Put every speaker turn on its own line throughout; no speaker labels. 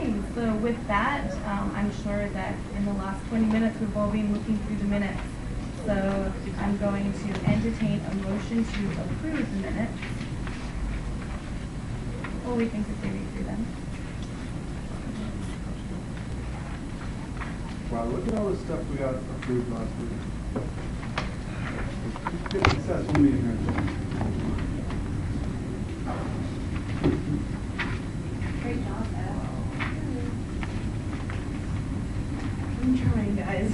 Okay, so with that, I'm sure that in the last 20 minutes we've all been looking through the minutes. So I'm going to entertain a motion to approve the minutes. Or we think that they read through them.
Wow, look at all the stuff we got approved last week. Good successful meeting right there.
Great job, Ed. I'm trying, guys.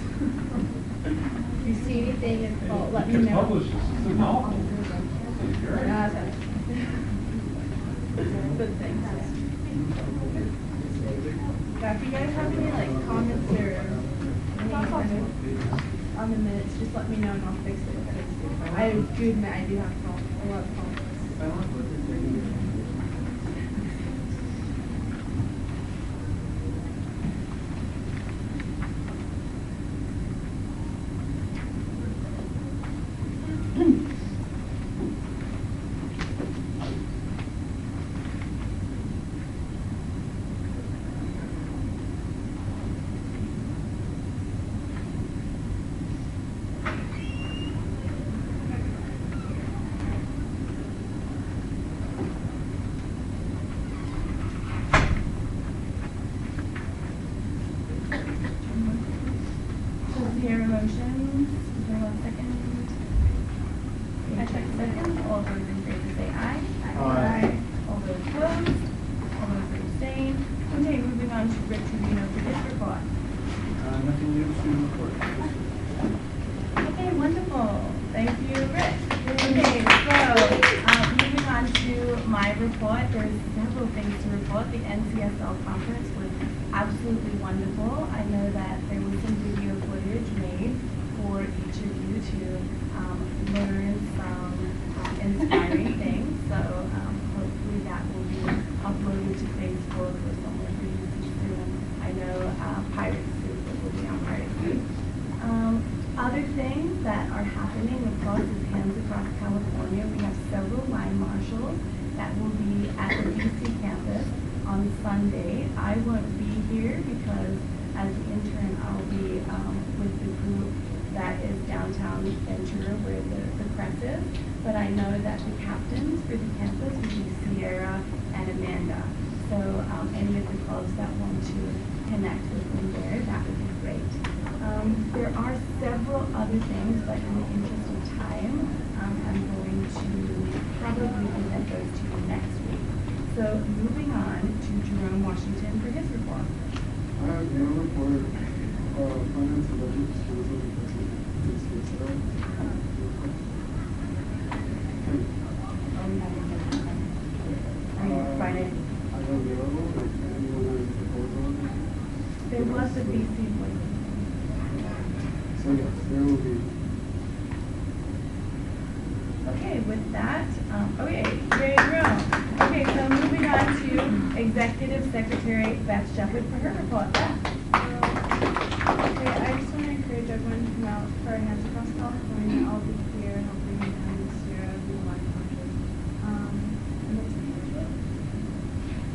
If you see anything in fault, let me know.
You can publish this. It's a novel.
Good things. Yeah, if you guys have any like comments or anything on the minutes, just let me know and I'll fix it. I do admit I do have a lot of comments.
Sunday. I won't be here because as the intern I'll be with the group that is downtown Ventura where the press is. But I know that the captains for the campus will be Sierra and Amanda. So any of the clubs that want to connect with them there, that would be great. There are several other things, but in the interest of time, I'm going to probably present those to you next week. So moving on to Jerome Washington for his report.
I have no report. Finance and budget disposal
Are you Friday?
I don't know if anyone has a proposal on it.
There was a VC appointment.
So yes, there will be.
Okay, with that, okay, yay, Jerome. Okay, so moving on to Executive Secretary Beth Shepherd for her report. Beth.
Okay, I just want to encourage everyone to come out for our Hands Across California. I'll be here helping you down this year. I'll be live coaches. And that's it.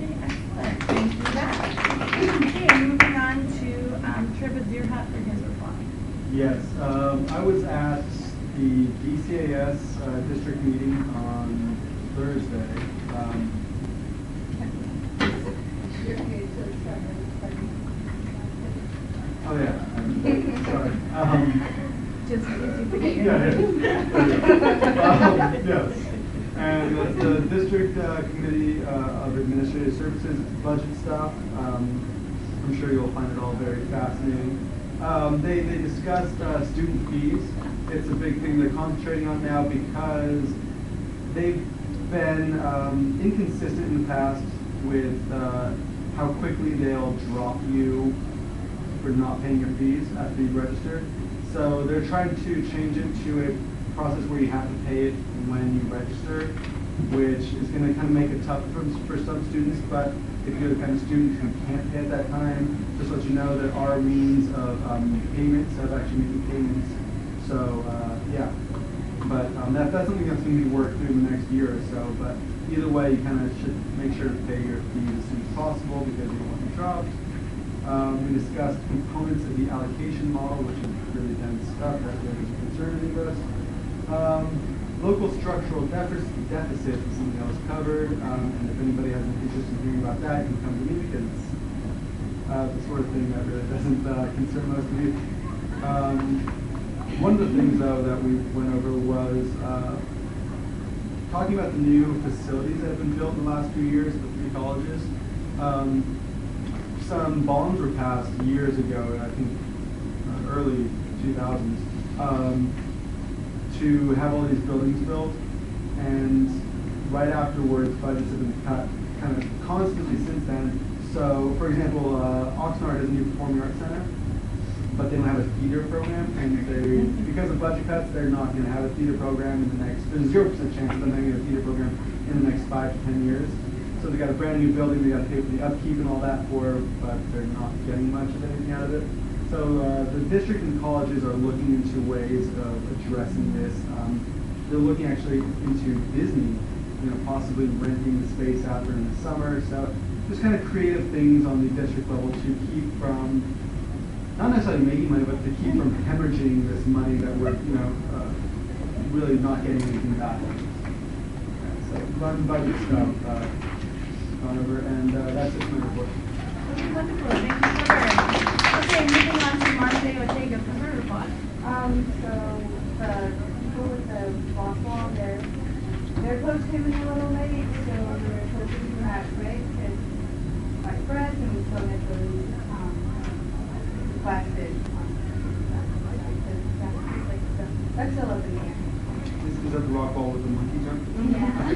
Okay, excellent. Thank you for that. Okay, moving on to Trevor Zierhut for his report.
Yes, I was at the DCAS district meeting on Thursday. Oh yeah, sorry.
Just in case you forget your
name. Yes. And that's the district committee of administrative services budget stuff. I'm sure you'll find it all very fascinating. They discussed student fees. It's a big thing they're concentrating on now because they've been inconsistent in the past with how quickly they'll drop you for not paying your fees after you register. So they're trying to change it to a process where you have to pay it when you register, which is going to kind of make it tough for some students. But if you're the kind of student who can't pay at that time, just let you know there are means of payments, of actually making payments. So yeah, But that's something that's going to be worked through in the next year or so. But either way, you kind of should make sure to pay your fees as soon as possible because you don't want to be dropped. We discussed components of the allocation model, which is really dense stuff that really is concerning to us. Local structural deficits is something that was covered, and if anybody has an interest in hearing about that, you can come to me because it's the sort of thing that really doesn't concern most of you. One of the things, though, that we went over was talking about the new facilities that have been built in the last few years at the three colleges. Some bonds were passed years ago, I think early 2000s, to have all these buildings built, and right afterwards budgets have been cut kind of constantly since then. So, for example, Oxnard has a new performing arts center, but they don't have a theater program, and because of budget cuts, they're not going to have a theater program in the next, there's 0% chance of them having a theater program in the next 5 to 10 years. So they got a brand new building, they got to pay for the upkeep and all that for, but they're not getting much of anything out of it. So the district and colleges are looking into ways of addressing this. They're looking actually into Disney, possibly renting the space out during the summer. So just kind of creative things on the district level to keep from, not necessarily making money, but to keep from hemorrhaging this money that we're, really not getting anything back. So run budget stuff gone over, and that's it for my report.
Okay, wonderful. Thank you so very much. Okay, moving on to Martha Ortega for her report.
So the people with the boss wall, their coach came in a little late, so their coaches were at break and by friends, and we still had to requested. That's still up in the air.
Is that the rock wall with the monkey jump?
Yeah.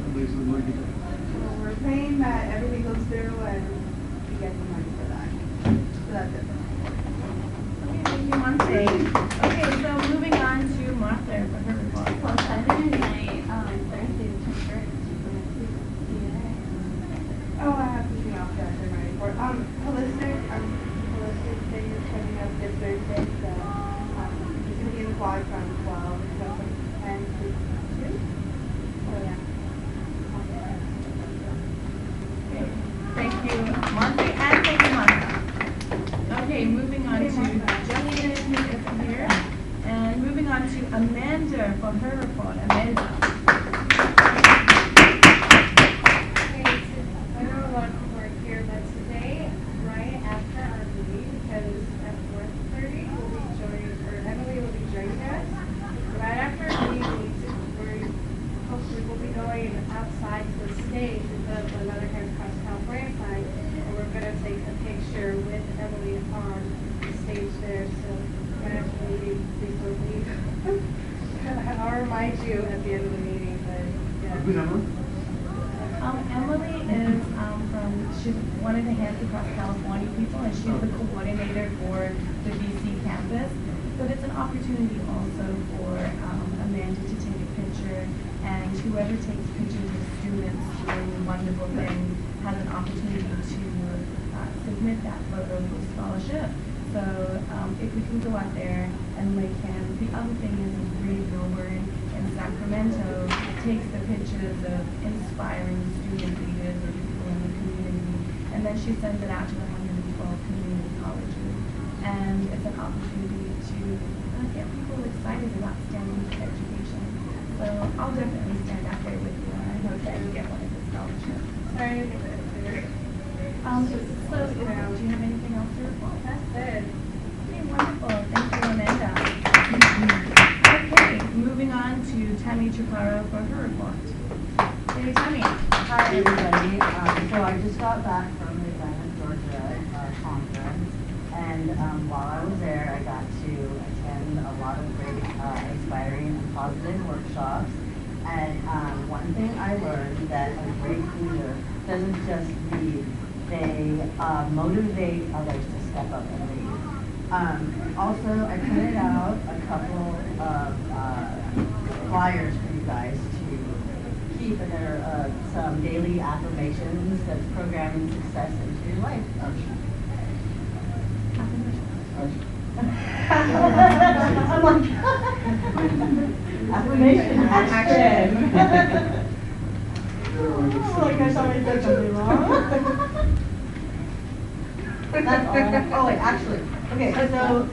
At least with the monkey jump.
So we're praying that everything goes through and we get the money for that. So that's it.
Okay, thank you, Monte. Okay, so moving on to Martha for her report.
Well, Saturday night, Thursday, the 23rd,
Oh, I have to see off that in my report. Holistic Day is coming up this Thursday, so it's going to be in the quad from 12 to 10 to 2. So yeah.
Okay, thank you, Monte, and thank you, Martha. Okay, moving on to Jillian is here, and moving on to Amanda for her report. Amanda.
I know a lot of people are here, but today, right after our meeting, because at 4:30, Emily will be joining us. Right after our meeting, hopefully we'll be going outside to the stage and put up another Hands Across California sign, and we're going to take a picture with Emily on the stage there. So right after the meeting, please don't leave. I'll remind you at the end of the meeting, but yeah.
Who's Emily?
Emily is she's one of the Hands Across California people, and she's the coordinator for the VC campus. But it's an opportunity also for Amanda to take a picture, and whoever takes pictures of students doing wonderful things has an opportunity to submit that photo for scholarship. So if we can go out there and lay hands. The other thing is Bree Gilbert in Sacramento takes the pictures of inspiring student leaders or people in the community, and then she sends it out to the 112 community colleges. And it's an opportunity to get people excited about STEM education. So I'll definitely stand out there with you, and I hope that you get one of the scholarships.
Sorry, I didn't get it.
Do you have anything else to report?
That's it.
Okay, wonderful. Thank you, Amanda. Okay, moving on to Tammy Chaparro for her report. Hey, Tammy.
Hi, everybody. So I just got back from the Atlanta, Georgia conference, and while I was there, I got to attend a lot of great, inspiring, and positive workshops. And one thing I learned that a great leader doesn't just lead; they motivate others to step up and lead. Also, I printed out a couple of flyers for you guys to keep, and there are some daily affirmations that's programming success into your life. I'm like, affirmation, action. Oh, like I thought I said something wrong. That's all. Oh wait, actually, okay. So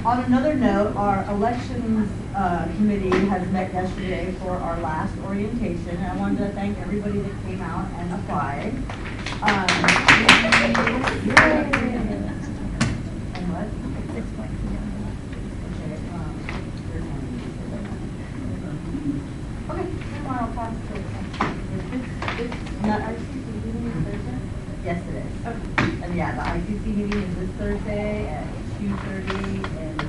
on another note, our elections committee has met yesterday for our last orientation, and I wanted to thank everybody that came out and applied. And what? Okay, tomorrow I'll pass it. It's not ICC meeting is Thursday? Yes, it is. Okay. And yeah, the ICC meeting is this Thursday at 2:30 and the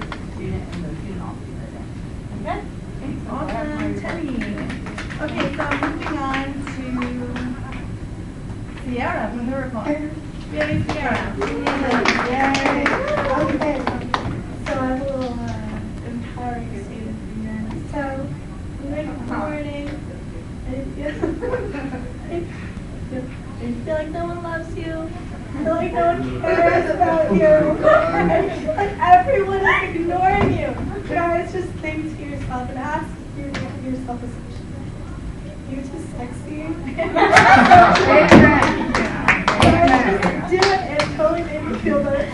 student office Thursday. Okay?
Awesome, Teddy. Okay, so moving on to Sierra from her report. Yay, Sierra.
Yay. Okay. So I have a little empowering statement for you guys. So, good morning. I feel like no one loves you. I feel like no one cares about you. Like everyone is ignoring you. Guys, just think to yourself and ask yourself a question. You're too sexy. Do it. It totally made me feel better.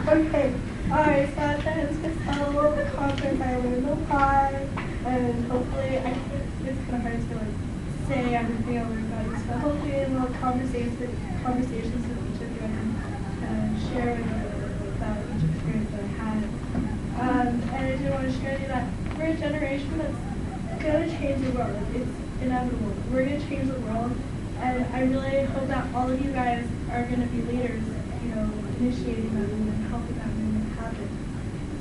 Okay. Alright, so at the end of this whole conference, I learned a lot, and hopefully, it's kind of hard to like say everything I learned about you. So hopefully, in little conversations with each of you, I can share with you about each experience that I had. And I do want to share with you that we're a generation that's going to change the world. It's inevitable. We're going to change the world, and I really hope that all of you guys are going to be leaders, initiating that movement, helping that movement happen.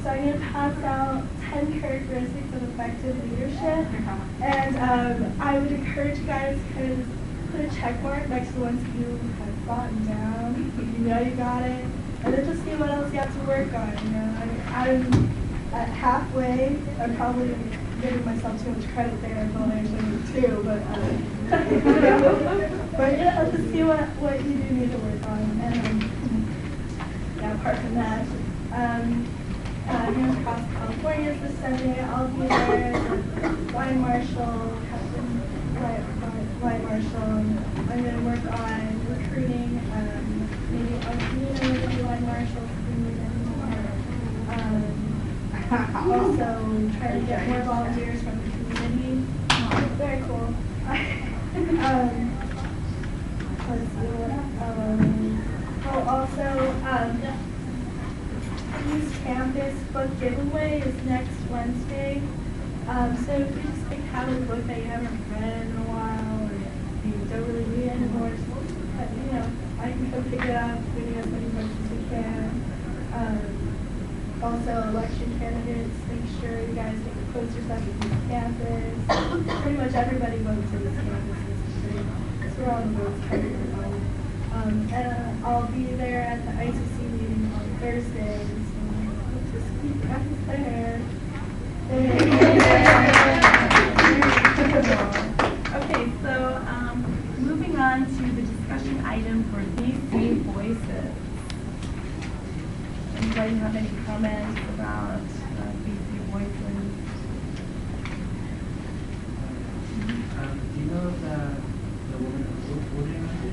So I'm going to pass out 10 characteristics of effective leadership, and I would encourage you guys to kind of just put a check mark next to the ones you have gotten down. You know you got it, and then just see what else you have to work on. I'm at halfway. I'm probably giving myself too much credit there. I thought I actually did too, but just see what you do need to work on. And apart from that, here across California is this Sunday. I'll be there. Line Marshal, Captain Line Marshal. I'm going to work on recruiting. Maybe I'll be Line Marshal if we need anymore. Also, trying to get more volunteers from the community. Very cool. Let's see what also, East Campus book giveaway is next Wednesday. So if you just have a book that you haven't read in a while, or you don't really read anymore, I can come pick it up, giving as many books as we can. Also, election candidates, make sure you guys get your posters up at East Campus. Pretty much everybody votes at East Campus. So we're on the votes everywhere. And I'll be there at the ICC meeting on Thursday. So just keep practice there.
Okay, so moving on to the discussion item for VC Voices. Anybody have any comments about VC Voices?
Do you know if the woman who's voting on it?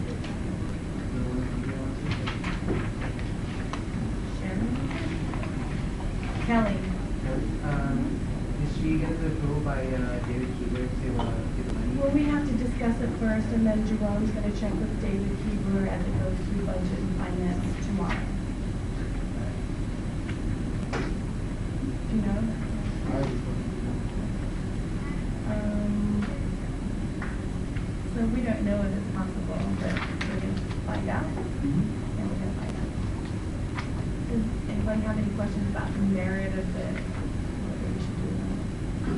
Kelly.
Did she get the approval by David Keeler to give the money?
Well, we have to discuss it first, and then Jerome's going to check with David Keebler as it goes through budget and finance tomorrow. Do you know? So we don't know if it's possible, but we're going to find out. And we're going to find out. Does anybody have any questions about the merit of the, what we should do?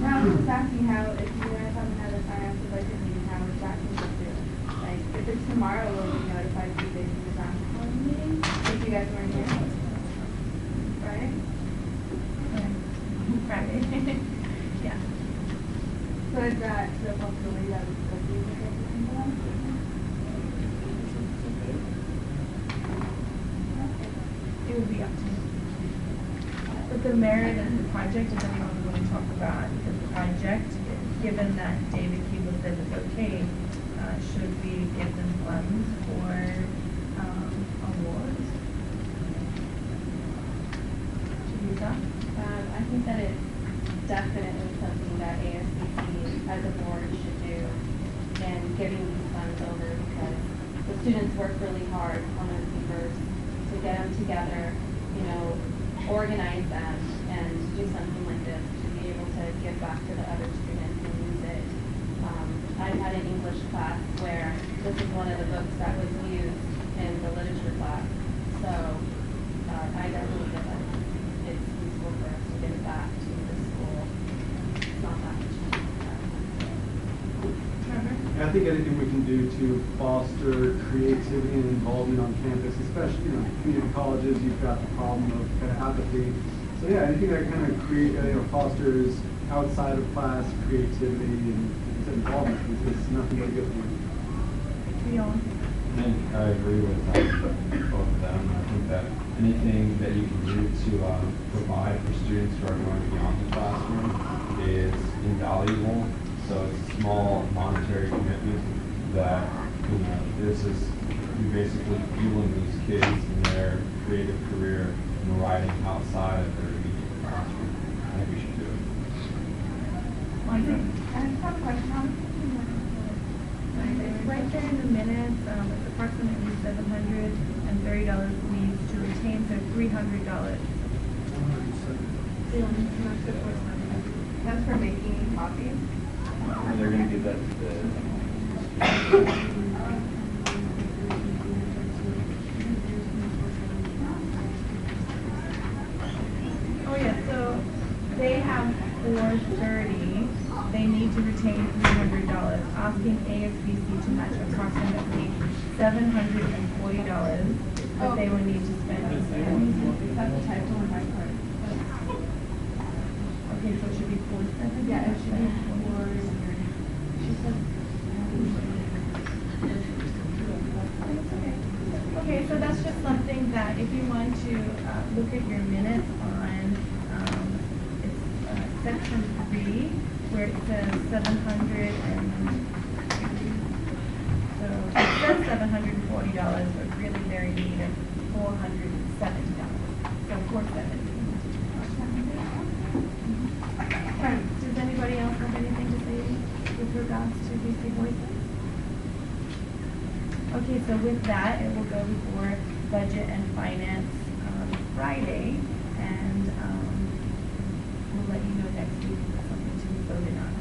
I was just asking how, if you guys haven't had a sign up for budget meeting, how exactly to do it. Like, if it's tomorrow, will we notify you days in advance of the meeting? If you guys weren't here. Right?
Friday. Yeah.
So is that the possibility that we could be able to get something for them?
It
It would be up to you. But the merit of the project, if anyone want to talk about the project, given that David Keeble said it's okay, should we give them funds for awards? Teresa?
I think that it's definitely something that ASBC as a board should do in giving these funds over, because the students work really hard on those papers to get them together, you know, organize them, and do something like this to be able to give back to the other students and use it. I had an English class where this is one of the books that was used in the literature class, so I definitely feel that it's useful for us to give it back to the school. It's not that much money.
Trevor?
I think anything we can do to foster creativity and involvement on campus, especially, you know, community colleges, you've got the problem of kind of apathy. So yeah, anything that kind of fosters outside of class creativity and involvement is nothing but a good thing.
Leon?
I think I agree with both of them. I think that anything that you can do to provide for students who are going beyond the classroom is invaluable. So it's a small monetary commitment that, you know, this is, you're basically fueling these kids in their creative career and writing outside of their immediate classroom. I think we should do it.
I just have a question.
It's right there in the minutes, it's approximately $730 leaves to retain, so $300.
That's for making copies?
And they're going to give that to the.
Oh yeah, so they have 430. They need to retain $300. Asking ASBC to match approximately $740 that they would need to spend this year.
That's a typo on my part.
Okay, so it should be 470?
Yeah, it should be 4. She said.
Okay, so that's just something that if you want to look at your minutes on, it's section 3, where it says 700 and, so it says $740, but really they're in need of $470. So 470. Does anybody else have anything to say with regards to BC Voices? Okay, so with that, it will go before Budget and Finance Friday, and we'll let you know next week if it's something to be voted on.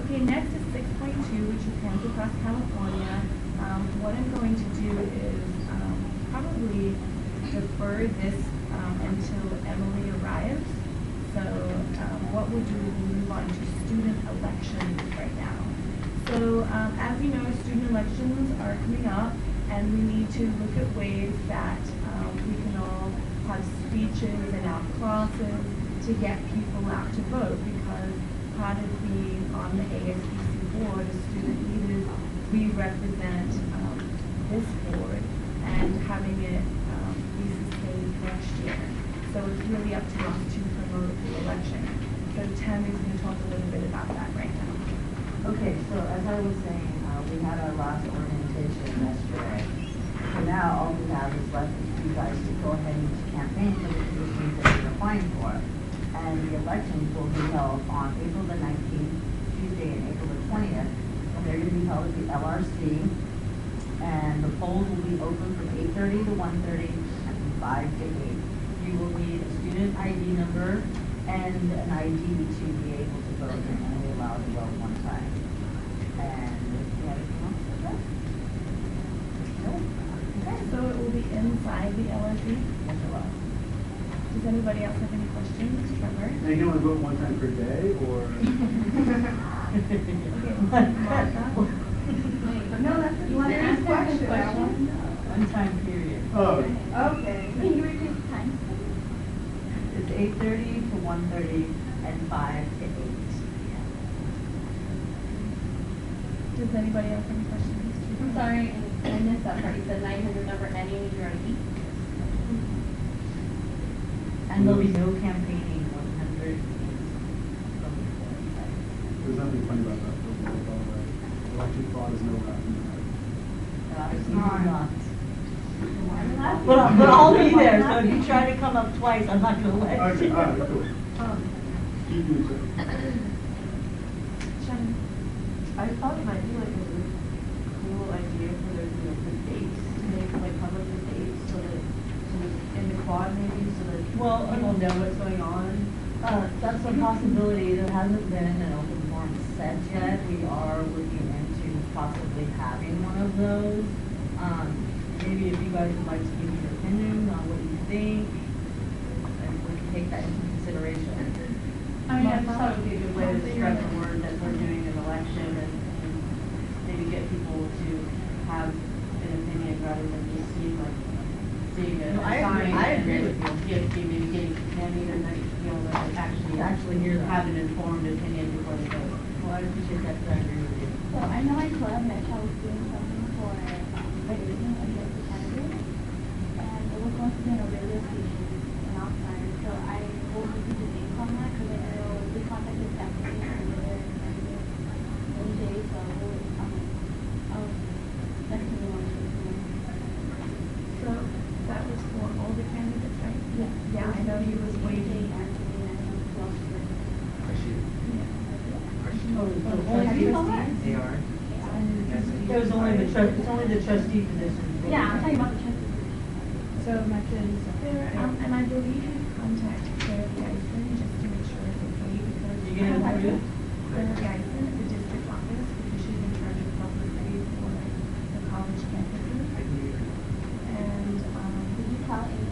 Okay, next is 6.2, which is Hands Across California. What I'm going to do is probably defer this until Emily arrives. So what we'll do is we'll move on to student elections right now. So as you know, student elections are coming up, and we need to look at ways that we can all have speeches in our classes to get people out to vote, because part of being on the ASBC board as student leaders, we represent this board, and having it be sustained next year. So it's really up to us to promote the election. So Tammy's going to talk a little bit about that right now.
Okay, so as I was saying, we had our last orientation yesterday. So now all we have is left for you guys to go ahead and campaign for the positions that you're applying for. And the elections will be held on April the 19th, Tuesday, and April the 20th. And they're going to be held at the LRC. And the polls will be open from 8:30 to 1:30 and from 5 to 8. You will need a student ID number and an ID to be able to vote, and only allowed to vote one time. And do you have anything else to say? No?
Okay, so it will be inside the LRC.
Yes, it will.
Does anybody else have any questions? Trevor?
And you can only vote one time per day, or?
Martha?
No, that's a serious question. I want to know.
One time period.
Oh.
Okay.
Can you repeat the time?
It's 8:30 to 1:30 and 5 to 8.
Does anybody else have any questions?
I'm sorry, I missed that part. You said 900 number and you need your ID?
And there'll be no campaigning 100 feet from the polling site.
There's nothing funny about that. By the way, election fraud is no laughing matter.
It's not. But I'll be there, so if you try to come up twice, I'm not gonna let
Okay,
you.
all right, cool. Keep moving.
Shannon?
I thought it might be like a really cool idea for the, debates, to make like public debates, so that in the quad maybe, so that
Well,
people know what's going on.
That's a possibility. There hasn't been an open forum set yet. We are looking into possibly having one of those. Maybe if you guys would like to give me your opinion on what you think, and we can take that into consideration.
I mean, I just thought it would be a good way to spread the word that we're doing an election and maybe get people to have an opinion rather than just seeing like, seeing a
No, I
sign.
agree with you.
Maybe getting companion and then,
Actually hear that.
have an informed opinion before they vote.
Well, I appreciate that, but I agree with you.
So I know I club Metro was doing something for raising against the candidate, and it was going to be on a radio station in outside. So I will give you the name on that because I know we contacted Stephanie and their candidate MJ, so I'll definitely want to do it.
So that was for all the candidates, right?
Yeah.
Yeah, I know he was waiting.
Anthony and who else was there?
Oh,
Have you called that?
They are.
It was only it's only the trustee position.
Yeah, I'm talking about the trustee.
So my kids, and I believe you contact Claire Geisen just to make sure it's okay because
You gonna approve?
Claire Geisen, the district office, because she's in charge of publicity for the college campuses. And,
Did you call Amy?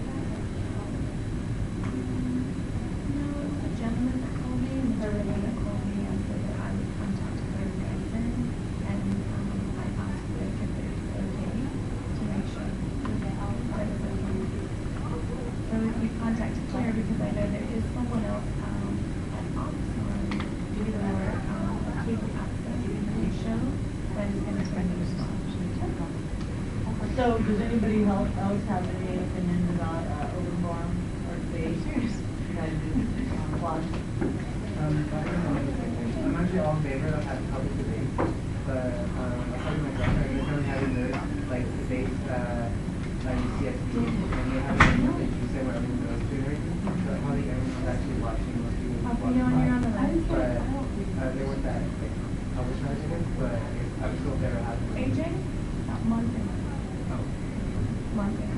no, it was a gentleman that called me, and the woman that called me and said that I would contact Claire Geisen. And, I asked Claire if it was okay to make sure that I was okay. So we contacted Claire because I know there is someone else, at Oxford, due to our, cable access TV show, that is gonna try to respond.
So does anybody else have any opinions about open forum or debate? Quad?
I'm actually all in favor of having public debates, but I was talking to my girlfriend, we're currently having those, like, debates, like CSB, and they're having them on Tuesday where everyone goes to and everything, so I don't think everyone's actually watching, most people
Oh,
watch
you're on the
live.
list.
But, they weren't that, like, publicized, I guess, but I was still there having.
AJ? Montana.
Oh.
Montana.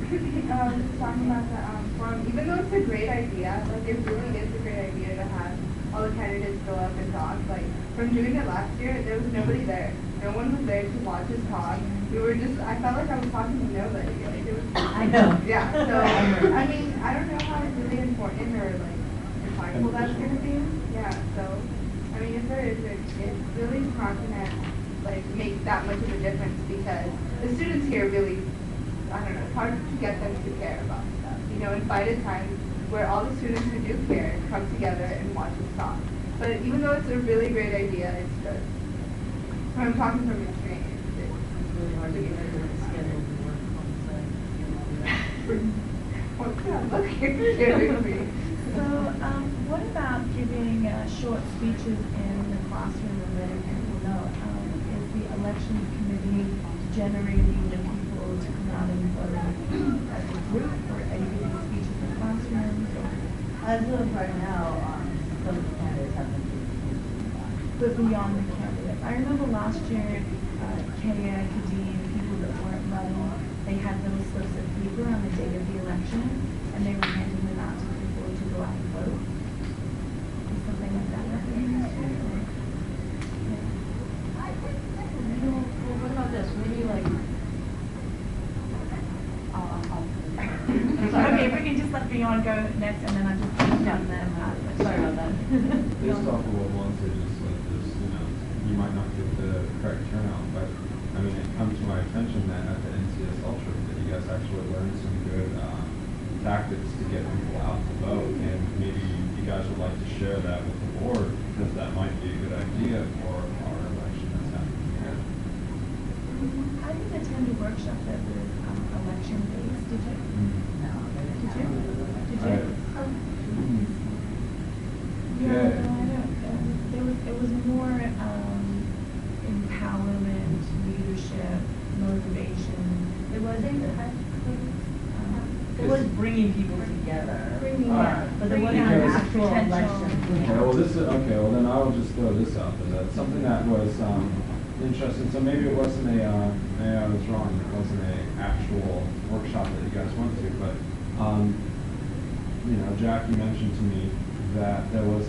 Just talking about the forum, even though it's a great idea, like it really is a great idea to have all the candidates go up and talk. Like from doing it last year, there was nobody there. No one was there to watch us talk. We were just, I felt like I was talking to nobody. Like it was.
I know.
Yeah. So I mean, I don't know how really important or like impactful that's gonna be. Yeah. So I mean, if there is, it really is not gonna like make that much of a difference because the students here really. I don't know, it's hard to get them to care about stuff. You know, invited times where all the students who do care come together and watch us talk. But even though it's a really great idea, it's just, I'm talking from experience.
It's really hard to get people to schedule to work on site.
What's that look you're giving me?
So, what about giving short speeches in the classroom and letting people know? Is the elections committee generating the people to come out and vote as a group, or are you giving speeches in classrooms? Or,
As of right now, some of the candidates have been doing that.
but beyond the candidates, I remember last year, Kenya, Kadeem, people that weren't running, they had those slips of paper on the day of the election, and they were handing them out to people to go out and vote. Is something like that happening this year? Or-
Well, what about this? Maybe like,
Okay, if we can just let Beyond go next, and then I'll just put down them.
Sorry about that.
Based off of what Juan said, just like this, you might not get the correct turnout, but I mean, it comes to my attention that at the NCSL trip that you guys actually learned some good tactics to get people out to vote, and maybe you guys would like to share that with the board, because that might be a good idea for our election that's happening here.
I didn't attend a workshop that was election based, did you?
No,
Did you? Did you? Yeah,
Good.
no, I don't, it was more, empowerment, leadership, motivation. It wasn't,
It was bringing people together.
Bringing,
But there
bringing
wasn't an
out
actual
potential.
election.
Okay, well, this is, okay, well, then I'll just throw this out there. That's something that was, interesting. So maybe it wasn't maybe I was wrong. It wasn't a actual workshop that you guys went to, but, you know, Jackie mentioned to me that there was,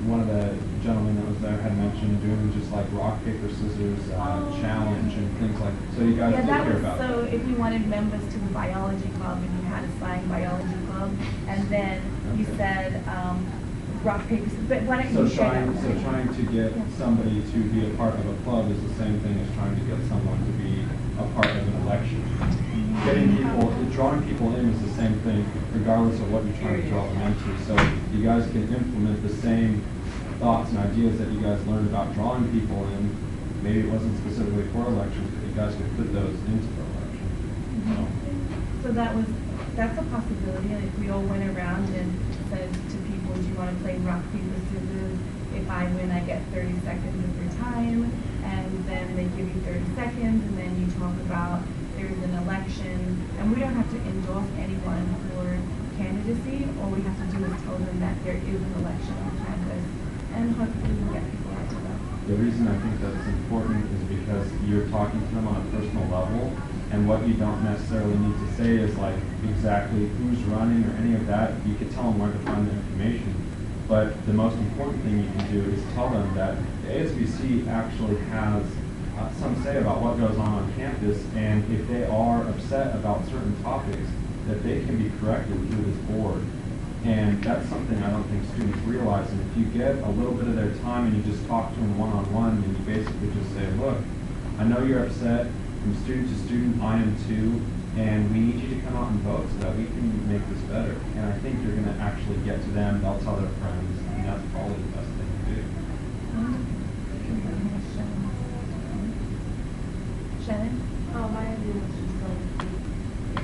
one of the gentlemen that was there had mentioned doing just like rock, paper, scissors, challenge and things like, so you guys
Yeah,
did
that
hear
was
about that.
so if you wanted members to the biology club and you had a signed biology club, and then you
Okay.
said, rock, paper, scissors, but why don't
So
you share
trying,
that?
so trying to get somebody to be a part of a club is the same thing as trying to get someone to be a part of an election. Getting people, drawing people in is the same thing, regardless of what you're trying to draw them into. So you guys can implement the same thoughts and ideas that you guys learned about drawing people in. Maybe it wasn't specifically for elections, but you guys could put those into the election.
So that's a possibility, and if we all went around and said to people, do you want to play rock, paper, scissors? If I win, I get 30 seconds of your time, and then they give you 30 seconds, and then you talk about there's an election, and we don't have to endorse anyone for candidacy. All we have to do is tell them that there is an election on campus, and hopefully we'll get people out to vote.
The reason I think that's important is because you're talking to them on a personal level, and what you don't necessarily need to say is like exactly who's running or any of that. You can tell them where to find the information. But the most important thing you can do is tell them that the ASVC actually has some say about what goes on campus, and if they are upset about certain topics, that they can be corrected through this board. And that's something I don't think students realize. And if you get a little bit of their time and you just talk to them one-on-one, and you basically just say, look, I know you're upset. From student to student, I am too, and we need you to come out and vote so that we can make this better. And I think you're going to actually get to them, they'll tell their friends, and that's probably the best thing to do.
Shannon?
My idea was just like,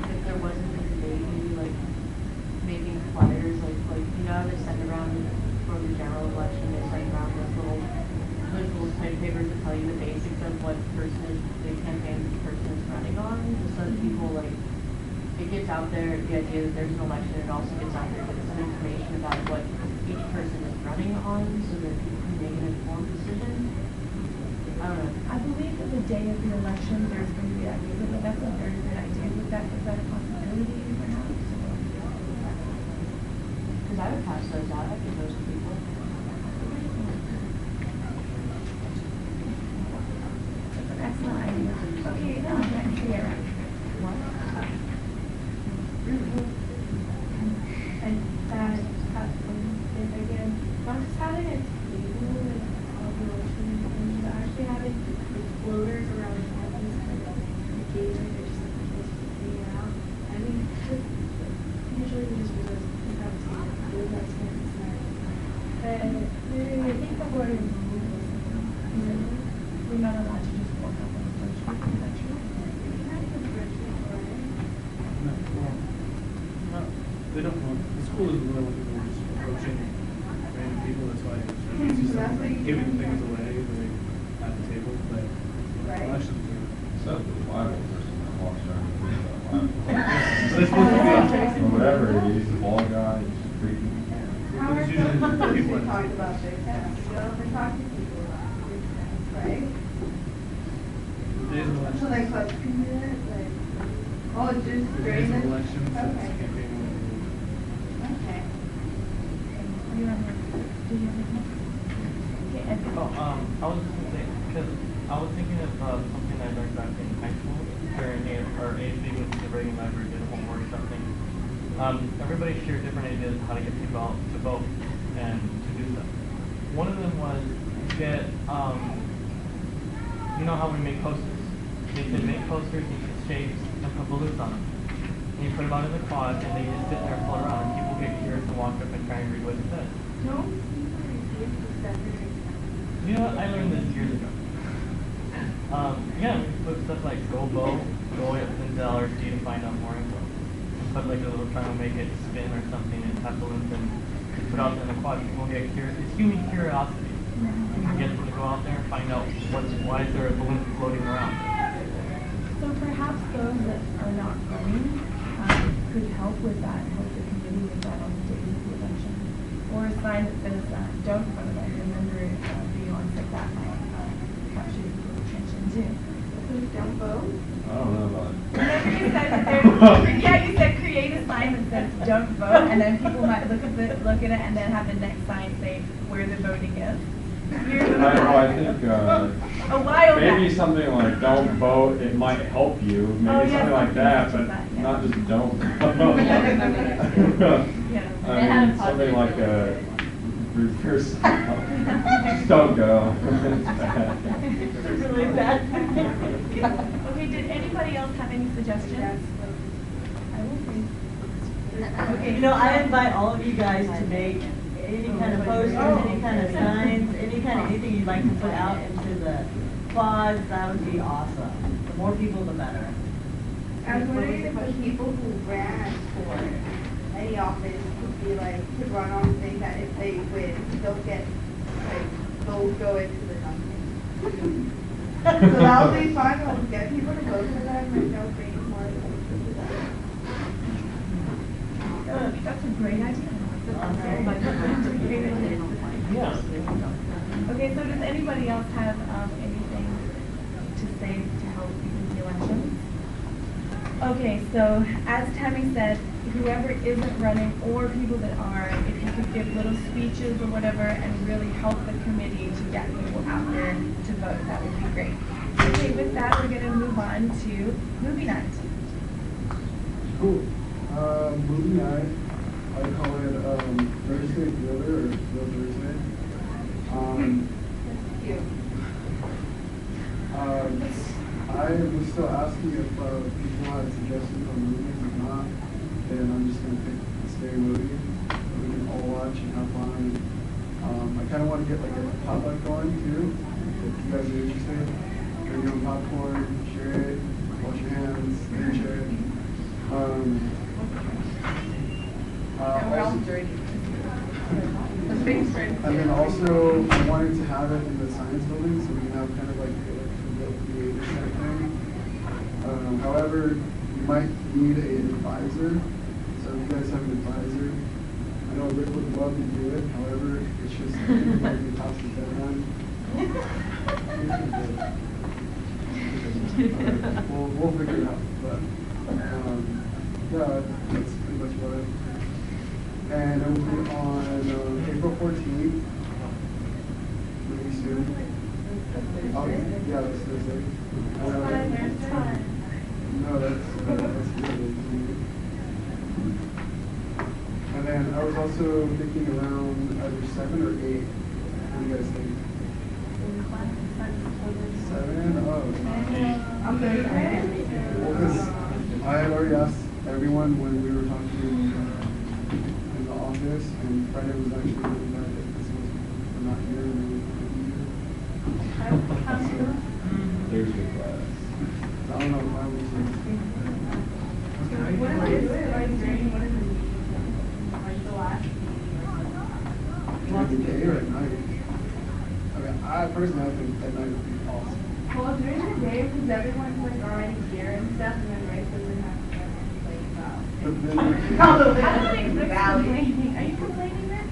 if there wasn't a debate, maybe like making flyers, like, you know, how they send around for the general election, they send around those little type papers that tell you the basics of what the campaign person is running on, just so that people, like, it gets out there, the idea that there's an election, it also gets out there, gets some information about what each person is running on, so that people can make an informed decision. I don't know.
I believe that the day of the election, there's going to be that meeting, but that's a very good idea. Is that a possibility perhaps?
Because I would pass those out, I give those to people.
Excellent idea. Okay, next Sierra.
And that, if again, not just having a table and all the motions, and actually having floaters around campus, kind of engaging or just like just hanging out. I think just usually we just have to do that campus night. And I think the word is
We're not allowed to just walk up on the first week, is that true?
No, well, no, they don't want, the school isn't really looking for just approaching random people, that's why you see someone giving things away, like, at the table, but elections are.
Except for the Bible person that walks around and reads the Bible.
So they're supposed to be.
Or whatever, he's the ball guy, he's just freaking.
But it's usually the people in the
Talk
table.
about big tents, go over and talk to people about big tents, right?
Days of elections.
So like what, 2 minutes, like, oh, just
The
during
days
the.
of elections, it's
Okay,
campaign.
okay.
Do you have anything? Okay, Edgar.
I was just gonna say, because I was thinking of something I learned back in high school during our ASB with the Reagan Library did a homework something. Everybody shared different ideas of how to get people out to vote and to do stuff. One of them was get, you know how we make posters? They said make posters in shapes and put balloons on them. And you put them out in the quad and they just sit there and float around and people get curious and walk up and try and read what it says.
Don't see the ideas of separate.
You know what? I learned this years ago. Yeah, we put stuff like go vote, go into LRC to find out more info. put like a little triangle, make it spin or something, and have balloons and put out there in the quad. People get curious. It's human curiosity. You can get them to go out there and find out why is there a balloon floating around.
So perhaps those that are not running could help with that, help the committee with that on the day of the election. Or a sign that says, don't vote. I remember beyond like that might capture people's attention too.
Don't vote?
I don't know about it.
Remember you said that yeah, you said create a sign that says don't vote, and then people might look at it and then have the next sign say where the voting is.
I think
a while
maybe
back.
something like don't vote, it might help you, maybe something like that, but not just don't vote. I mean, something like a reverse, just don't go.
It's really bad. Okay, did anybody else have any suggestions? I will say.
Okay, you know, I invite all of you guys to make any kind of posters, any kind of signs, anything you'd like to put out into the quads. That would be awesome. The more people, the better.
I was wondering if the people who ran for any office could be like, could run on things that if they win, they'll get, like, they'll go into the Dunkin'. So that would be fun, we'll get people to vote for them and they'll bring more to them.
That's a great idea.
Yeah.
Okay, so does anybody else have anything to say to help with the elections? Okay, so as Tammy said, whoever isn't running or people that are, if you could give little speeches or whatever and really help the committee to get people out there to vote, that would be great. Okay, with that, we're going to move on to movie night.
Cool. Movie night. I call it Thursday Thriller or Thrill Thursday. I was still asking if people had suggestions on movies. If not, then I'm just going to pick a scary movie that we can all watch and have fun. I kind of want to get like a potluck going too. If you guys are interested, bring your own popcorn, share it, wash your hands, then share it.
We're all dirty.
And then also, I wanted to have it in the science building so we can have kind of like the creative kind of thing. However, you might need an advisor. So if you guys have an advisor, I know Rick would love to do it. However, it's just like the cost of everyone. We'll figure it out. But yeah, that's pretty much about it. And it will be on April 14th, really soon. Oh, yeah, that's Thursday. No, that's good. And then I was also thinking around either 7 or 8. What do you guys think? 7? Oh.
I'm Thursday.
Well, because I had already asked everyone when we were talking in the office, and Friday was actually really bad because we're not here and we
Thursday class.
I don't know if I was
What is it? Like during, what is it? Like the last
during the day or at night. I mean, I personally think at night would be awesome.
Well, during the day, because everyone's like already here and stuff, and then right doesn't have to like
But then,
I don't think the valley.
Are you complaining then?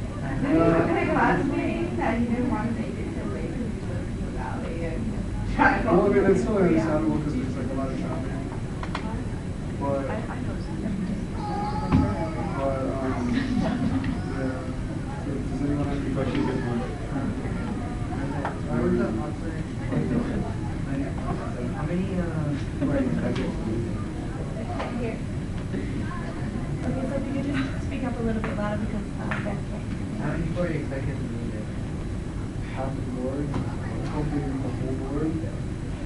The last meeting that he didn't want to make it so late because he lives in the valley and trying to.
well, I mean, it's still understandable because there's like a lot of traffic. But, yeah. So does anyone have any questions?
How many,
Here. Okay, so if you could just speak up a little bit louder because Beth can't.
how many people are you expecting to meet it?
Half the board, hopefully the whole board.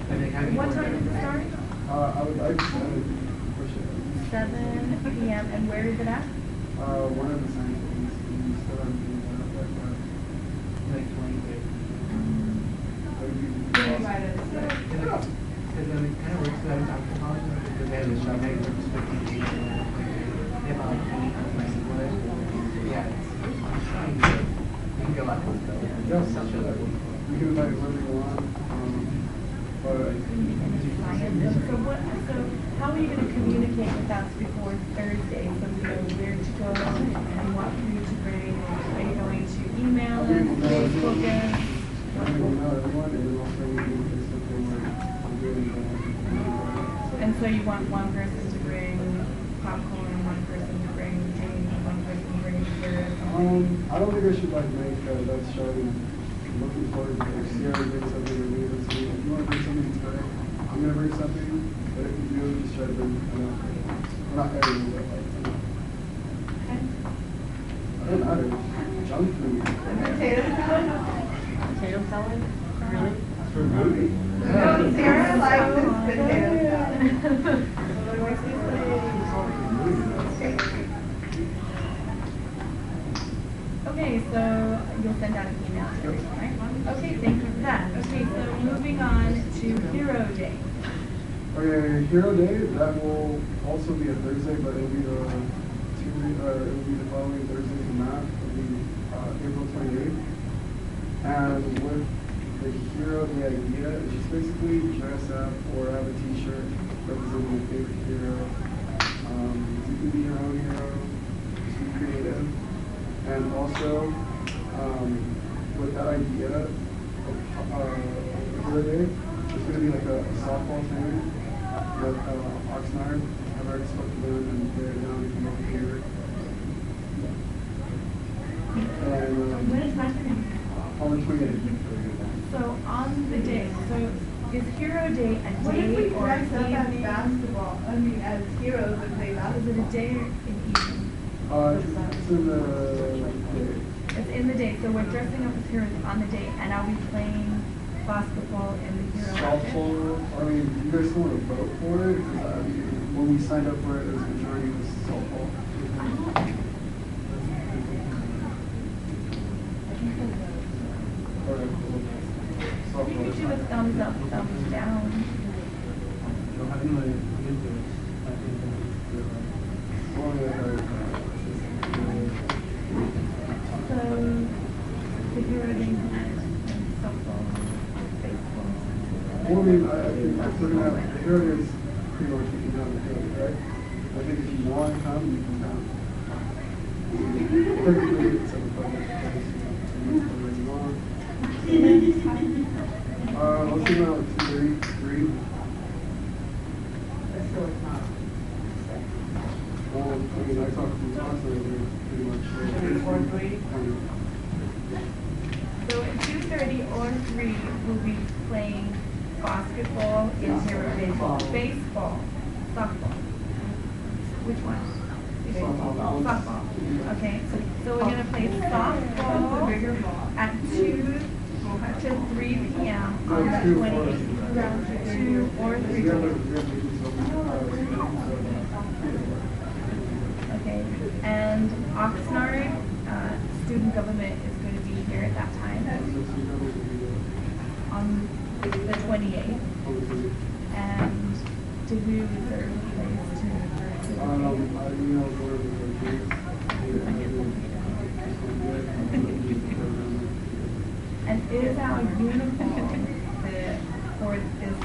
And like, how many
What
people
time
are
does it
there?
start?
I would like to push it.
7 p.m. And where is it at?
One of the science things, we still haven't figured that out yet, but
Like 20, 30.
that would be
Invite
awesome.
Because it kind of works that I'm talking about because they have the shop night, which is 50 days. get on my feet, my split. Yeah, you can go back to the
Yeah, we can invite whoever you want. But
So how are you going to communicate with us before Thursday? So we know where to go and what food to bring. Are you going to email us, Facebook us?
I'm going to email everyone, and then also we can do something like I'm doing.
And so you want one person to bring popcorn, one person to bring drinks, one person to bring beer?
I don't think I should like make that show looking forward to like Sierra bring something or me or something. If you want to bring something, it's better. I'm gonna bring something, but if you do, just try to bring not everything, but like I don't matter. Junk food.
Potato salad? Really?
For movie?
No, Sarah likes this potato salad.
Okay, so you'll send out an email to everyone, right? Okay, thank you for that. Okay, so moving on to Hero Day.
Okay, Hero Day, that will also be a Thursday, but it'll be the following Thursday from that. It'll be April 28th. And with the Hero Day idea, it's just basically dress up or have a t-shirt representing your favorite hero. You can be your own hero, just be creative. And also, with that idea of Hero Day, it's going to be like a softball thing with Oxnard. I've already spoken to them and they're down to come over here. And
When is that going
on the 28th.
So on the day, so is Hero Day a
What if we
day or
dress up as
evening?
basketball? I mean, as heroes and play
Is
basketball?
it a day or an evening?
It's in the day.
It's in the day, so we're dressing up as heroes on the day, and are we playing basketball in the hero outfit?
Softball, I mean, you guys still want to vote for it? Because when we signed up for it, it was majority was softball.
We could do a thumbs up, thumbs down. So the hero day has softball, baseball.
Well, I mean, I think if we're going to have, the hero is pretty much you can have the hero, right? I think if you want to come, you can come. Technically, it's a public place, you can wherever you want. Let's do about 2:30, 3.
So it's not.
Well, I mean, I talked to Thompson, they're pretty much.
4 3?
So at 2:30 or 3, we'll be playing basketball in hero baseball. Baseball, softball. Which one?
Softball.
Softball. Okay, so we're gonna play softball at 2 to 3 p.m. on the 28th. 2 or 3. Okay, and Oxnard student government is going to be here at that time on the 28th. And did we reserve a place And is our uniform for this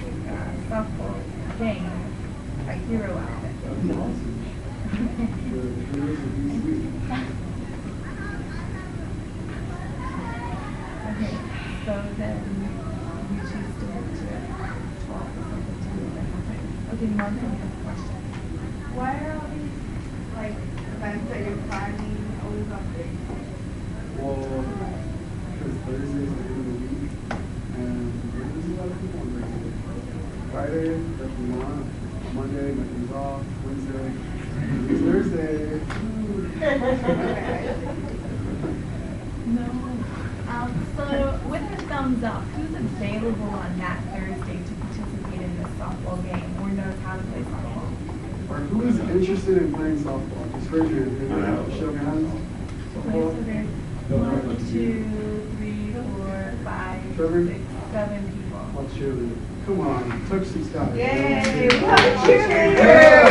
softball game a hero outfit? Okay, so then you choose to move to 12 or something to move that. Okay, Martha, you have a question.
Why are all these, like, events that you're planning always on Thursday?
Well, because Thursday is the end of the week, and there's a lot of people on Thursday. Friday, if you want. Monday, my thing's off. Wednesday, it's Thursday.
No. So with the thumbs up, who's available on that Thursday to participate in this softball game or knows how to play softball?
Or who is interested in playing softball? Just raise your hand. Show your hands.
Okay, so there's 1, 2, 3, 4, 5,
Trevor?
6, 7 people.
Let's cheerleader. Come on, touch some stuff.
Yay! We have a cheerleader!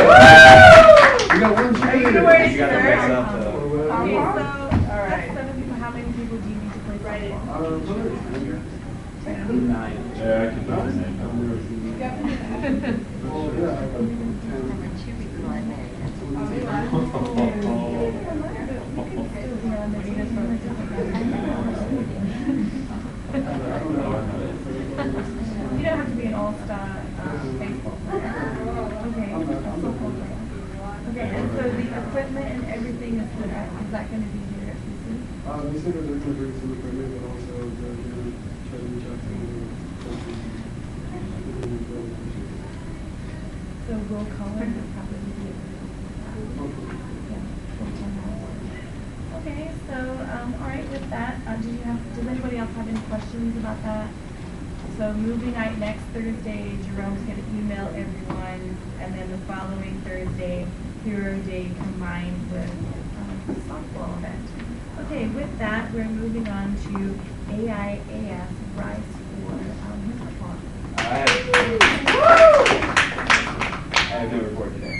We got one cheerleader.
wear
You gotta
shirts.
mix up the.
Okay, so,
All right.
that's 7 people. How many people do you need to play softball?
Nine.
Yeah, I can do it.
You don't have to be an all-star baseball player. Okay, a football player. Okay, and so the equipment and everything is that going to be here at CC?
They said that they're going to bring some equipment, but also they're going to try to reach out to
So roll color would probably be okay, so, all right, with that, does anybody else have any questions about that? So movie night next Thursday, Jerome's gonna email everyone, and then the following Thursday, Hero Day combined with the softball event. Okay, with that, we're moving on to AIAS Bryce for his report.
I have no report today.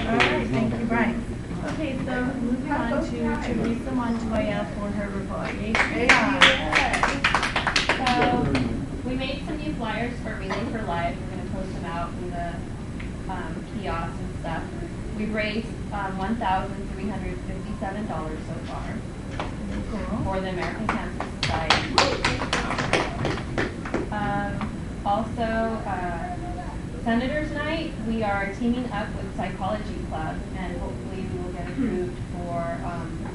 Alright, thank you, Brian. Okay, so moving on to Teresa Montoya for her report.
So, we made some new flyers for Relay for Life. We're going to post them out in the kiosks and stuff. We've raised $1,357 so far for the American Cancer Society. Also, Senators Night, we are teaming up with Psychology Club, and hopefully we will get approved for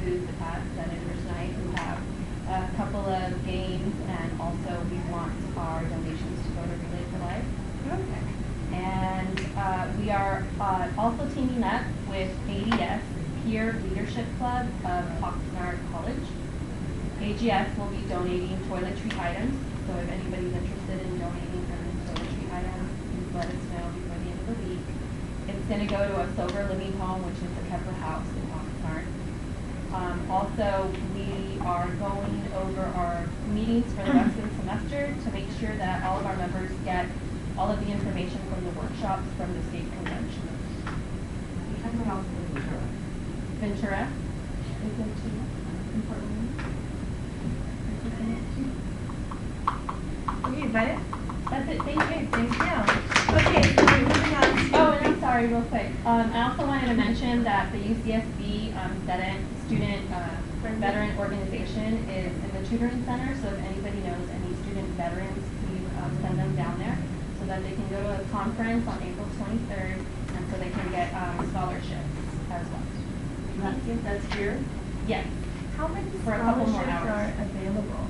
booth at Senators Night. We have a couple of games, and also we want our donations to go to Relay for Life.
Okay.
And we are also teaming up with ADS, Peer Leadership Club of Oxnard College. AGS will be donating toiletry items, so if anybody's interested in donating them toiletry items, please let us know before the end of the week. It's going to go to a sober living home, which is the Kepler House in Oxnard. Also, we are going over our meetings for the rest of the semester to make sure that all of our members get all of the information from the workshops from the state convention. Ventura is in two important.
Okay, is that it?
That's it, thank you.
Thank you. Okay, so we're moving on to.
Oh, and I'm sorry, real quick. I also wanted to mention that the UCSB student veteran organization is in the tutoring center, so if anybody knows any student veterans, please send them down there so that they can go to a conference on April 23rd, and so they can get scholarships as well.
That's here?
Yes.
How many
For a couple more
scholarships
hours.
are available?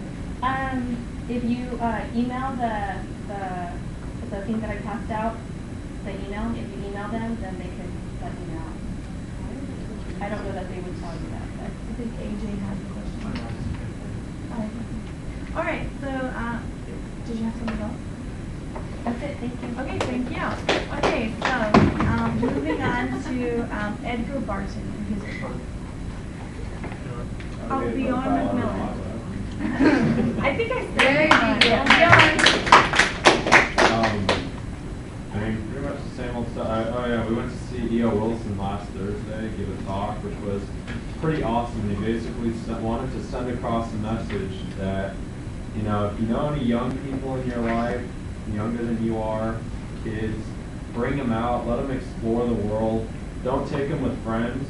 If you email the thing that I passed out, the email, if you email them, then they can let you know. I don't know that they would tell you that, but
I think AJ has a question. All right, so did you have something else?
that's it, thank you.
Okay, thank you. Okay, so moving on to Edgar Barton and his report. Oh, Bjorn McMillan. I think I said
I mean, pretty much the same old stuff. We went to see E.O. Wilson last Thursday, give a talk, which was pretty awesome. He basically wanted to send across a message that, if you know any young people in your life, younger than you are, kids, bring them out, let them explore the world. Don't take them with friends.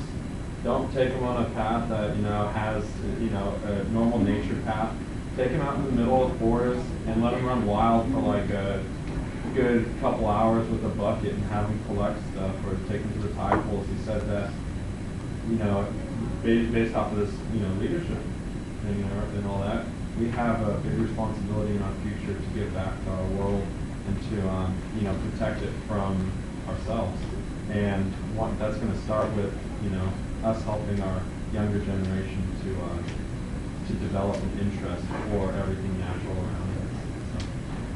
Don't take them on a path that, has, a normal nature path. Take them out in the middle of the forest and let them run wild for like a good couple hours with a bucket and have them collect stuff, or take them to the tide pools. He said that, based off of this, leadership thing and all that, we have a big responsibility in our future to give back to our world and to, protect it from ourselves. And that's going to start with, us helping our younger generation to develop an interest for everything natural around us. So,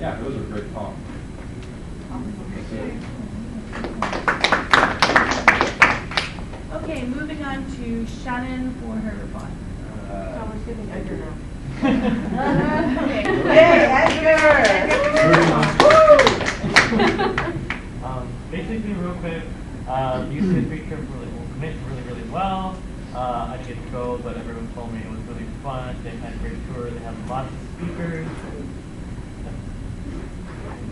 yeah, it was a great talk.
Okay, moving on to Shannon for her report.
Someone's giving Edgar now.
Hey, Edgar!
Basically, real quick, Youth history trip went really well. I didn't get to go, but everyone told me it was really fun. They had a great tour. They had lots of speakers.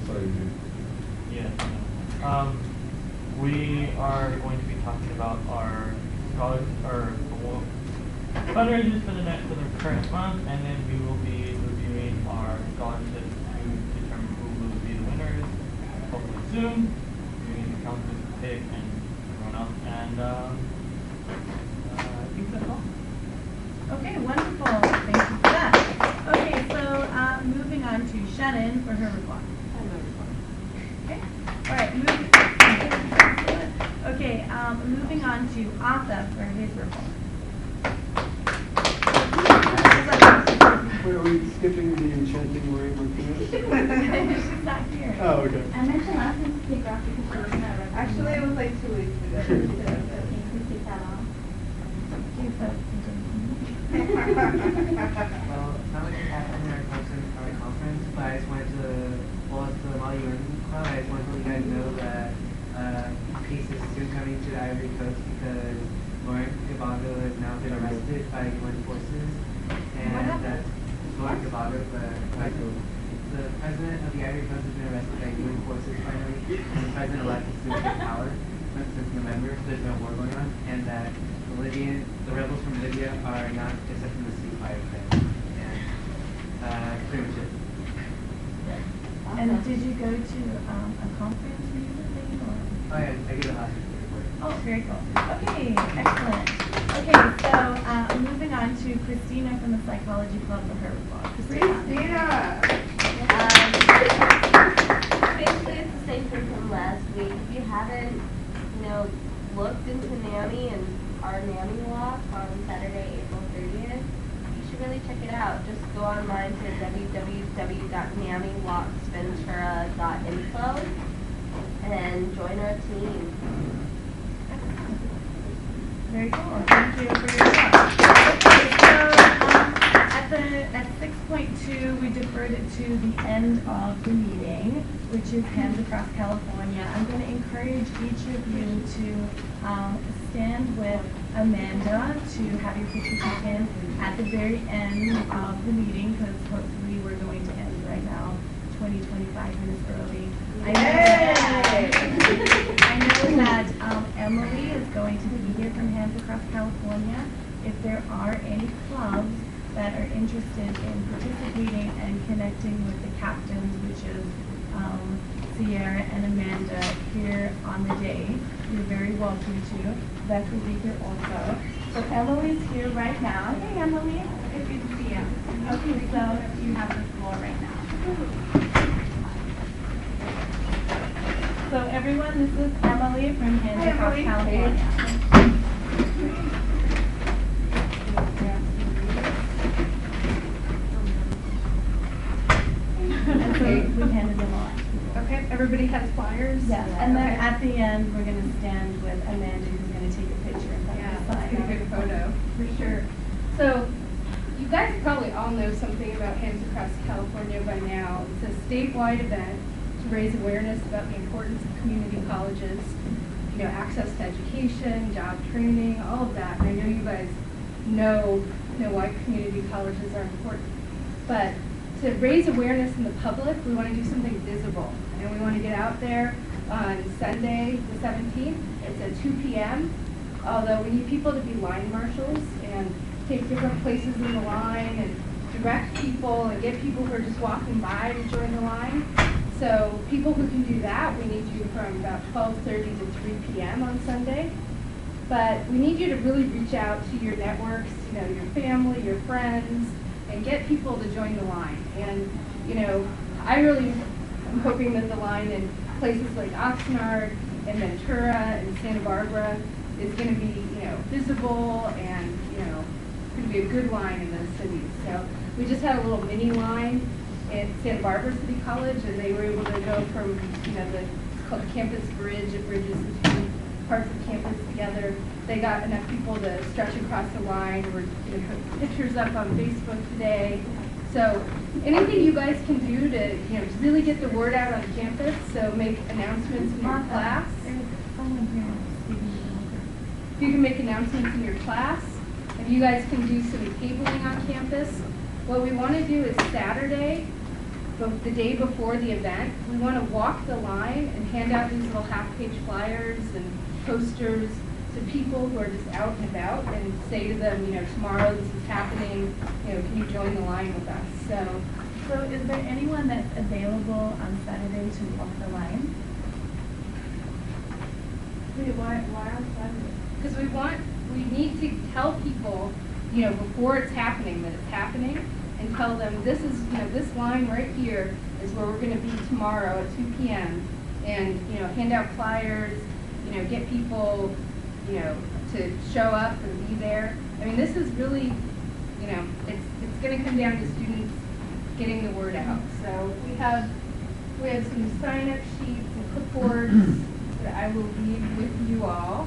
Sorry, dude.
Yeah. We are going to be talking about our fundraisers for the current month, and then we will be reviewing our scholarships to determine who will be the winners. Hopefully soon. We need the counselors to pick and everyone else, and I think that's all.
Okay, wonderful. Thank you for that. Okay, so moving on to Shannon for her report. Okay. All right. Moving on to Arthur for his report.
Wait, are we skipping the enchanting Marie Martinez?
She's not here.
Oh, okay.
I mentioned last time to take her off because she wasn't at a
Actually, it was like 2 weeks ago.
Can you take that off?
Well, it's not like we have any our conference, but I just wanted to, well, it's the Molly UN Club, I just wanted to let you guys know that Peace is soon coming to the Ivory Coast because Lauren Gabago has now been arrested by UN forces, and that Lauren Gabago, the president of the Ivory Coast, has been arrested by UN forces finally, and the president-elect is soon in power since November, so there's no war going on, and that the rebels from Libya are not accepting the ceasefire plan. And pretty much it.
And did you go to a conference recently? Or?
Oh yeah, I get a last report.
Oh, very cool. Okay, excellent. Okay, so moving on to Christina from the Psychology Club for her report.
Christina!
Basically, it's the same thing from last week. If you haven't, looked into NAMI and our NAMI walk on Saturday, April 30th, you should really check it out. Just go online to www.namiwalksventura.info and join our team.
Very cool. Thank you for your talk. Okay, so at 6.2, we deferred it to the end of the meeting, which is Hands Across California. I'm going to encourage each of you to stand with Amanda to have your picture taken at the very end of the meeting, because hopefully we're going to end right now, 25 minutes early. I know that Emily is going to be here from Hands Across California. If there are any clubs that are interested in participating and connecting with the captains, which is Sierra and Amanda, here on the day, you're very welcome to. Beth will be here also. So Emily's here right now. Hey Emily, it's good to see you. Okay, so you have the floor right now. So everyone, this is Emily from Hands Across California. And so we handed them all.
Okay, everybody has flyers?
Yes, and then at the end, we're going to stand with Amanda, who's going to take a picture in front of the sign.
Pretty good photo, for sure. So, you guys probably all know something about Hands Across California by now. It's a statewide event to raise awareness about the importance of community colleges, access to education, job training, all of that. And I know you guys know why community colleges are important. But to raise awareness in the public, we want to do something visible. And we want to get out there on Sunday, the 17th. It's at 2 p.m. Although we need people to be line marshals and take different places in the line and direct people and get people who are just walking by to join the line. So people who can do that, we need you from about 12:30 to 3 p.m. on Sunday. But we need you to really reach out to your networks, your family, your friends, and get people to join the line. And, I really am hoping that the line in places like Oxnard and Ventura and Santa Barbara is going to be, visible and, going to be a good line in those cities. So we just had a little mini line at Santa Barbara City College, and they were able to go from, it's called the campus bridge. It bridges the two parts of campus together. They got enough people to stretch across the line. We're going to put pictures up on Facebook today. So anything you guys can do to, to really get the word out on campus, so make announcements in your class.
There's
someone here speaking to them.
If you can make announcements in your class, if you guys can do some tabling on campus. What we want to do is Saturday, the day before the event, we want to walk the line and hand out these little half-page flyers and posters to people who are just out and about and say to them, you know, tomorrow this is happening, you know, can you join the line with us?
So is there anyone that's available on Saturday to walk the line?
Wait, why on Saturday?
Because we need to tell people, you know, before it's happening, that it's happening, and tell them this is, you know, this line right here is where we're going to be tomorrow at 2 p.m. and, you know, hand out flyers, you know, get people, you know, to show up and be there. I mean, this is really, you know, it's going to come down to students getting the word out. So we have some sign-up sheets and clipboards that I will leave with you all,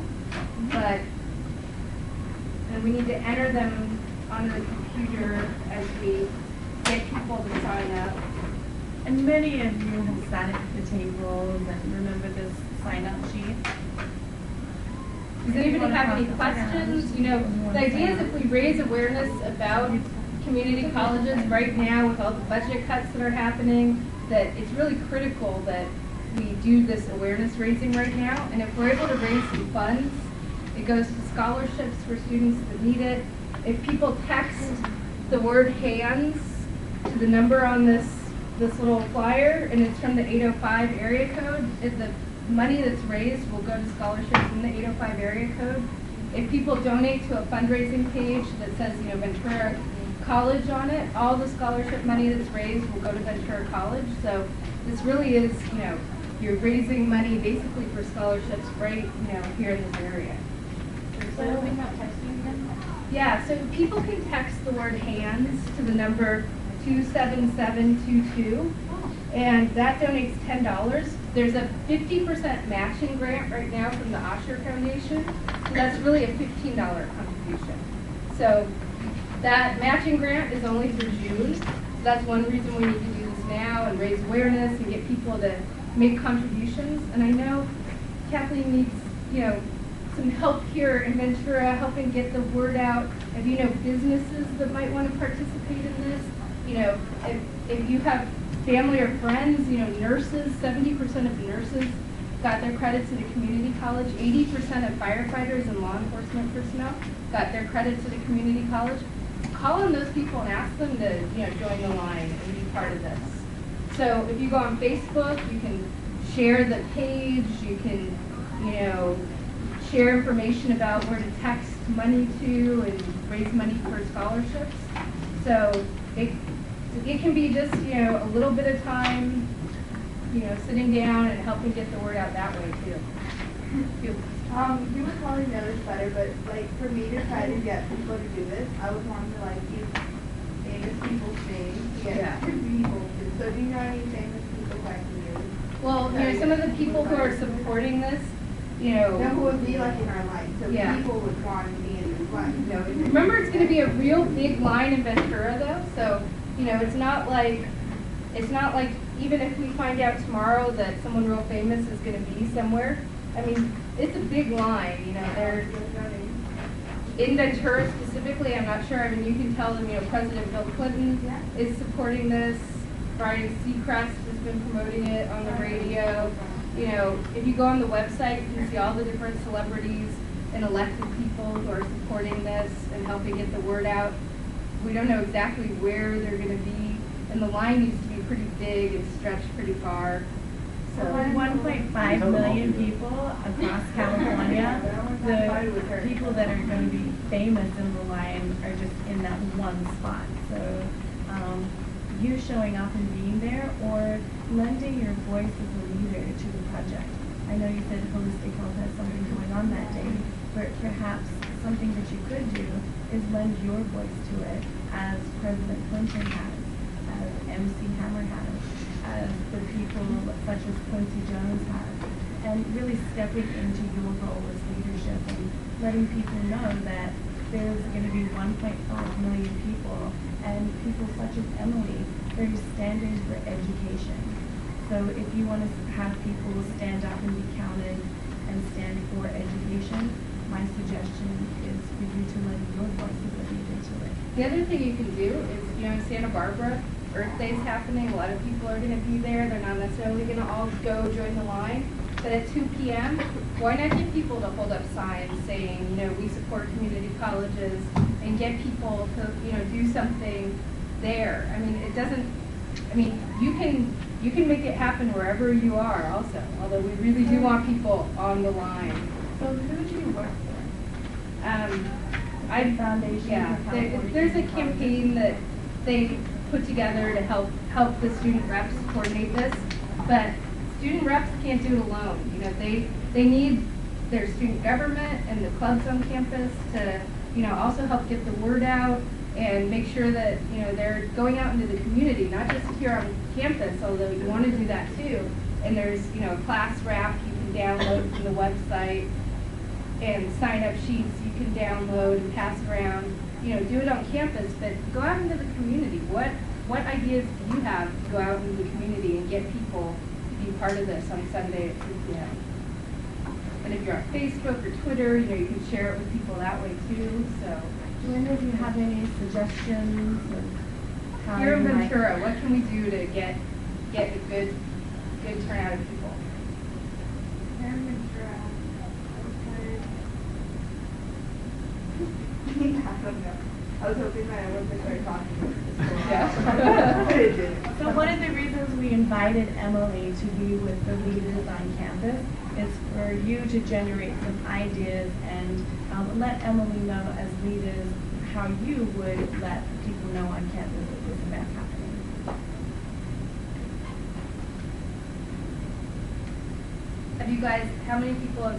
and we need to enter them onto the computer as we get people to sign up.
And many of you have sat at the tables and remember this sign-up sheet.
Does anybody have any questions? You know, the idea is if we raise awareness about community colleges right now with all the budget cuts that are happening, that it's really critical that we do this awareness raising right now. And if we're able to raise some funds, it goes to scholarships for students that need it. If people text the word HANDS to the number on this little flyer, and it's from the 805 area code, the money that's raised will go to scholarships in the 805 area code. If people donate to a fundraising page that says, you know, Ventura College on it, all the scholarship money that's raised will go to Ventura College. So this really is, you know, you're raising money basically for scholarships right, you know, here in this area.
So are we not texting them?
Yeah, so people can text the word HANDS to the number 27722, and that donates $10. There's a 50% matching grant right now from the Osher Foundation, so that's really a $15 contribution. So that matching grant is only for June, so that's one reason we need to do this now and raise awareness and get people to make contributions. And I know Kathleen needs, you know, some help here in Ventura, helping get the word out. If you know businesses that might want to participate in this, you know, if you have family or friends, you know, nurses, 70% of nurses got their credits at a community college. 80% of firefighters and law enforcement personnel got their credits at a community college. Call on those people and ask them to, you know, join the line and be part of this. So if you go on Facebook, you can share the page, you can, you know, share information about where to text money to and raise money for scholarships. So it can be just, you know, a little bit of time, you know, sitting down and helping get the word out that way too.
You would probably know this better, but like for me to try to get people to do this, I would want to like use famous people's names to get people to. So do you know any famous people I can use?
Well, you know, some of the people who are supporting this, you know,
who would be like in our line, so people would want to be in this line. You know,
remember, it's going to be a real big line in Ventura, though. So, you know, it's not like even if we find out tomorrow that someone real famous is going to be somewhere. I mean, it's a big line. You know, they're in Ventura specifically. I'm not sure. I mean, you can tell them. You know, President Bill Clinton is supporting this. Brian Seacrest has been promoting it on the radio. You know, if you go on the website, you can see all the different celebrities and elected people who are supporting this and helping get the word out. We don't know exactly where they're going to be, and the line needs to be pretty big and stretched pretty far.
So 1.5 million people across California, the people that are going to be famous in the line are just in that one spot. So you showing up and being there, or lending your voice as a leader to the project. I know you said Holistic Health has something going on that day, but perhaps something that you could do is lend your voice to it, as President Clinton has, as MC Hammer has, as the people such as Quincy Jones has, and really stepping into your role as leadership and letting people know that there's going to be 1.5 million people, and people such as Emily, there's standards for education. So if you want to have people stand up and be counted, and stand for education, my suggestion is for you to let your voices lead into it.
The other thing you can do is, in Santa Barbara, Earth Day's happening, a lot of people are going to be there, they're not necessarily going to all go join the line, but at 2 p.m., why not get people to hold up signs saying, we support community colleges, and get people to, do something there. You can make it happen wherever you are also, although we really do want people on the line.
So who do you work for? Foundation
Yeah,
for California
there's a
Community
campaign that they put together to help the student reps coordinate this, but student reps can't do it alone. They need their student government and the clubs on campus to also help get the word out and make sure that they're going out into the community, not just here on campus, although you want to do that too. And there's a class wrap you can download from the website, and sign-up sheets you can download and pass around. Do it on campus, but go out into the community. What ideas do you have to go out into the community and get people to be part of this on Sunday at 2 p.m.? And if you're on Facebook or Twitter, you can share it with people that way too. So,
Do any of you have any suggestions of how
here in
you might-
Ventura, what can we do to get a good turnout of people?
Here in Ventura, I don't know. I was hoping that I wouldn't start talking
Yeah.
But it didn't.
So one of the reasons we invited Emily to be with the leaders on campus is for you to generate some ideas and let Emily know as leaders how you would let people know on campus that this event's happening.
Have you guys, how many people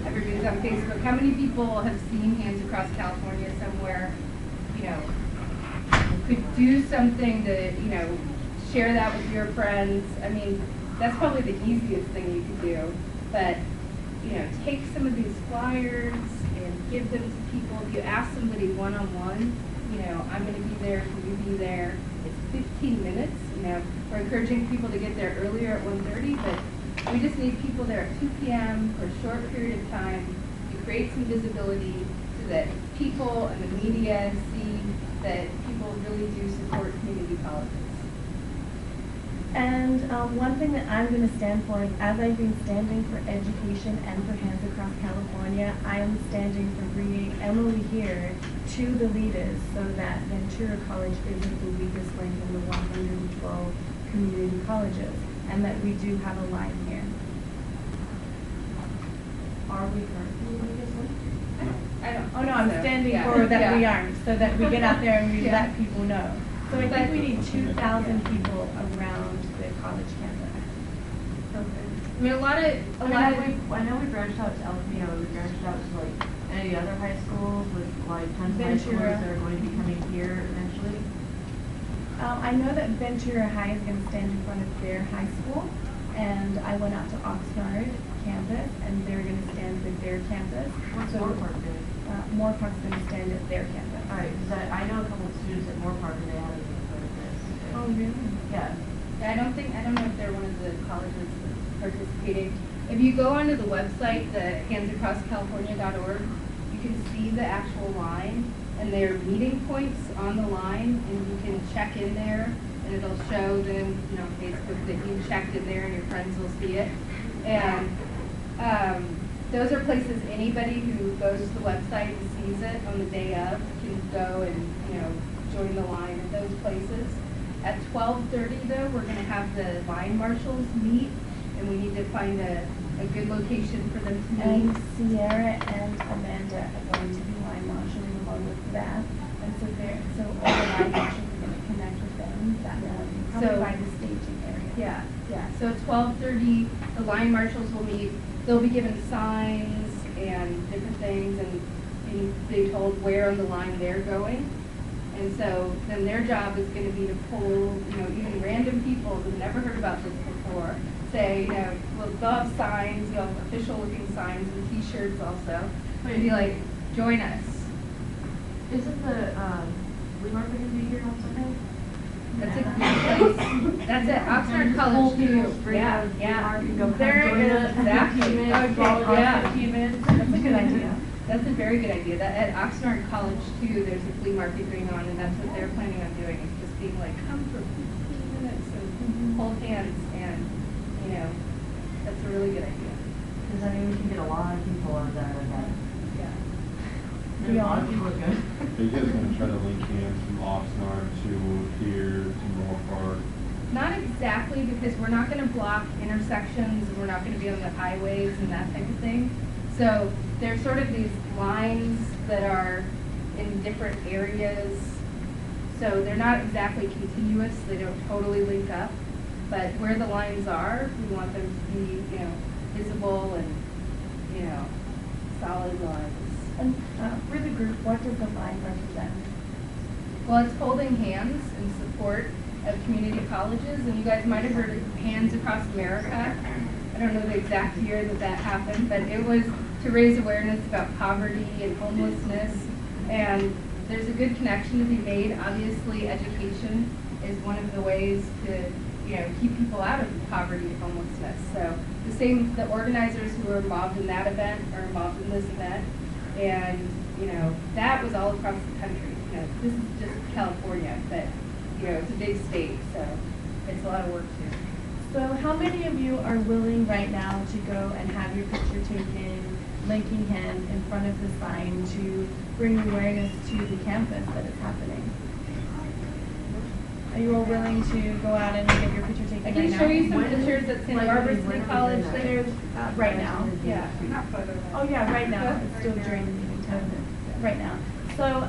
everybody's on Facebook, how many people have seen Hands Across California somewhere, could do something to, share that with your friends? That's probably the easiest thing you could do, but, take some of these flyers and give them to people. If you ask somebody one-on-one, I'm going to be there, can you be there? It's 15 minutes, we're encouraging people to get there earlier at 1:30, but we just need people there at 2 p.m. for a short period of time to create some visibility so that people and the media see that people really do support community colleges.
And one thing that I'm going to stand for is, as I've been standing for education and for Hands Across California, I am standing for bringing Emily here to the leaders so that Ventura College isn't the weakest link in the 112 community colleges, and that we do have a line here. Are we currently the weakest link?
I don't.
Oh no, I'm
so.
standing
Yeah.
for that we
Yeah.
aren't, so that we get out there and we
Yeah.
let people know. So I think we need 2,000 people around the college campus.
A lot of
I know we branched out to Alpena, we branched out to any other high schools with tons of high schools
Ventura.
that are going to be coming here eventually.
I know that Ventura High is going to stand in front of their high school, and I went out to Oxnard campus, and they're going to stand with their campus.
What's
So,
Moore Park doing?
Moorpark's going to stand at their campus.
All right, because I know a couple of students at Moore Park and they haven't been part of this.
Oh, really?
Yeah.
I don't know if they're one of the colleges that's participating. If you go onto the website, the handsacrosscalifornia.org, you can see the actual line, and there are meeting points on the line, and you can check in there, and it'll show them, Facebook that you checked in there, and your friends will see it. And those are places anybody who goes to the website and sees it on the day of can go and join the line at those places. At 12:30 though, we're going to have the line marshals meet, and we need to find a good location for them to meet.
And Sierra and Amanda are going to be line marshalling along with Beth, and so all the line marshals are going to connect with them that morning, probably
So-
by the staging area.
Yeah. So at 12:30, the line marshals will meet. They'll be given signs and different things, and be told where on the line they're going. And so then their job is going to be to pull, even random people who've never heard about this before. Say, well, they'll have signs, they'll have official-looking signs and T-shirts also. And be like, join us.
Isn't the, Lee Marvin going to be here on Sunday?
That's a good place. That's it, Oxnard College too. Yeah, yeah. There is, exactly. Yeah.
That's a good idea.
That's a very good idea. That at Oxnard College too, there's a flea market going on, and that's what they're planning on doing, is just being like, come for 15 minutes and hold hands, and, you know, that's a really good idea.
Because I mean, we can get a lot of people out there that.
We all
Are you guys gonna try to link hands from Oxnard to here to Norfolk?
Not exactly, because we're not gonna block intersections, and we're not gonna be on the highways and that type of thing. So there's sort of these lines that are in different areas. So they're not exactly continuous, they don't totally link up. But where the lines are, we want them to be, you know, visible and, you know, solid lines.
And for the group, what does the line represent?
Well, it's holding hands in support of community colleges, and you guys might have heard of Hands Across America. I don't know the exact year that happened, but it was to raise awareness about poverty and homelessness, and there's a good connection to be made. Obviously, education is one of the ways to, you know, keep people out of poverty and homelessness. So the organizers who were involved in that event are involved in this event. And, you know, that was all across the country. You know, this is just California, but, you know, it's a big state, so it's a lot of work too.
So how many of you are willing right now to go and have your picture taken, linking hands in front of the sign to bring awareness to the campus that it's happening? Are you all willing to go out and get your picture taken
I
right
can
now?
show you some pictures at Santa Barbara City College.
There's, right now.
Yeah.
Oh yeah, right now. It's still during the meeting time. Right now. So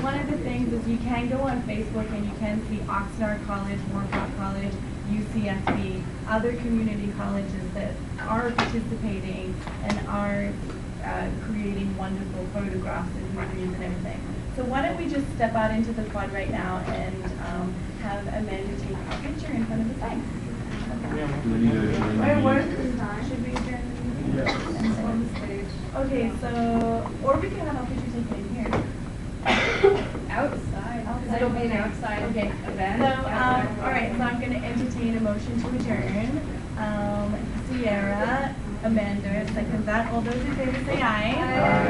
one of the things is you can go on Facebook and you can see Oxnard College, Moorcock College, UCSB, other community colleges that are participating and are creating wonderful photographs and movies and everything. So why don't we just step out into the quad right now and have Amanda take a picture in front of the sign. Should we adjourn the meeting?
Yes.
On the stage. Okay, so, or we can have our picture taken in here.
Outside. Because it'll be an outside event.
So, all right, so I'm going to entertain a motion to adjourn. Sierra, Amanda, second that. All those in favor say aye. Aye.